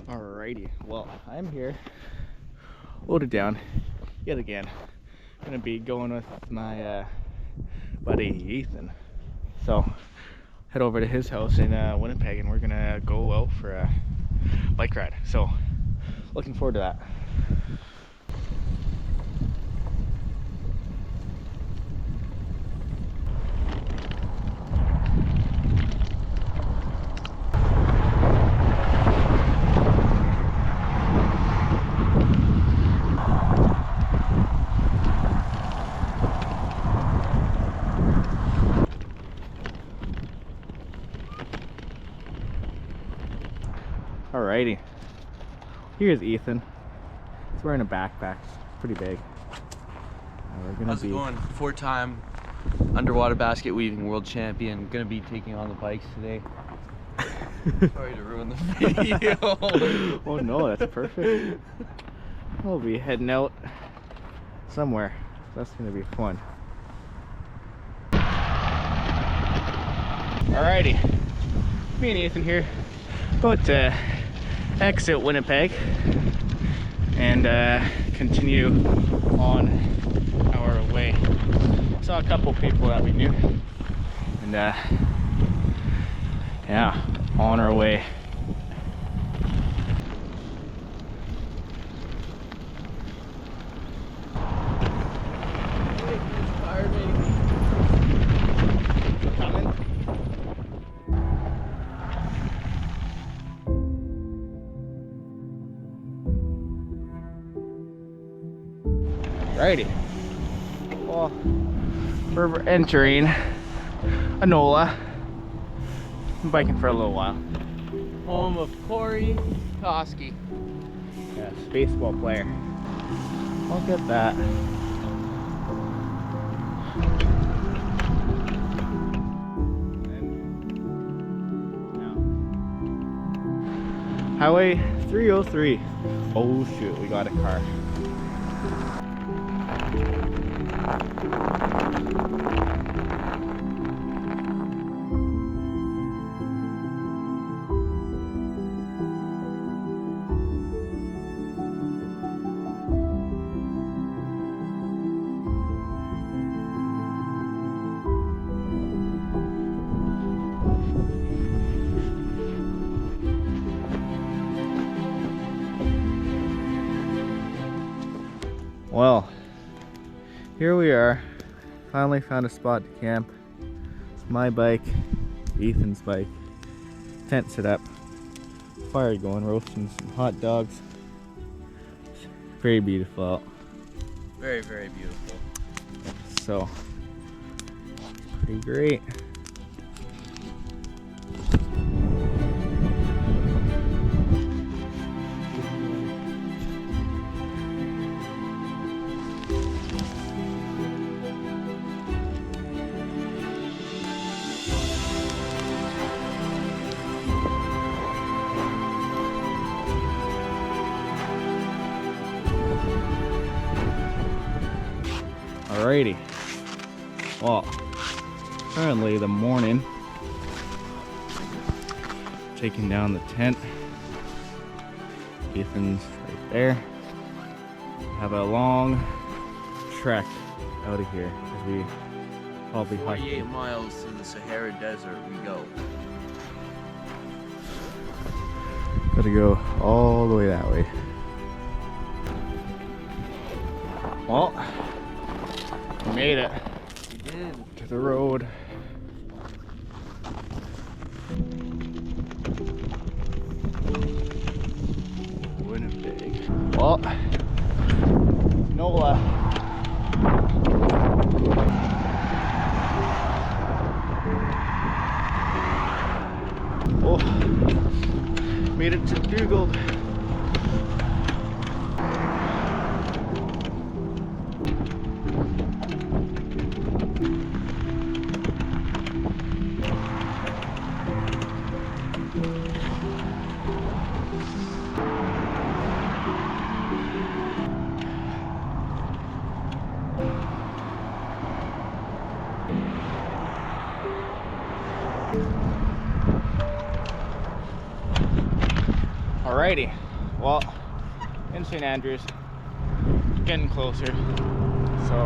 Alrighty, well, I'm here, loaded down, yet again. Gonna be going with my buddy Ethan. So, head over to his house in Winnipeg and we're gonna go out for a bike ride. So, looking forward to that. Alrighty, here's Ethan. He's wearing a backpack, it's pretty big. How's it going? 4-time underwater basket weaving world champion. Gonna be taking on the bikes today. Sorry to ruin the video. Oh no, that's perfect. We'll be heading out somewhere. That's gonna be fun. Alrighty, me and Ethan here, about to exit Winnipeg and continue on our way. Saw a couple people that we knew, and yeah, on our way. Alrighty, well, we're entering Anola. I'm biking for a little while. Home of Corey Koski. Yes, baseball player. Look at that. Highway 303. Oh shoot, we got a car. Well, here we are. Finally found a spot to camp. It's my bike, Ethan's bike. Tent set up, fire going, roasting some hot dogs. It's very beautiful out. Very, very beautiful. So, pretty great. Alrighty, well, currently the morning, taking down the tent. Ethan's right there. Have a long trek out of here as we probably hike 48 miles to the Sahara Desert we go. Gotta go all the way that way. Well, we made it. We did. To the road. Winnipeg. Well, Nola. Oh, made it to Dugald. Alrighty, well, in St. Andrews, getting closer, so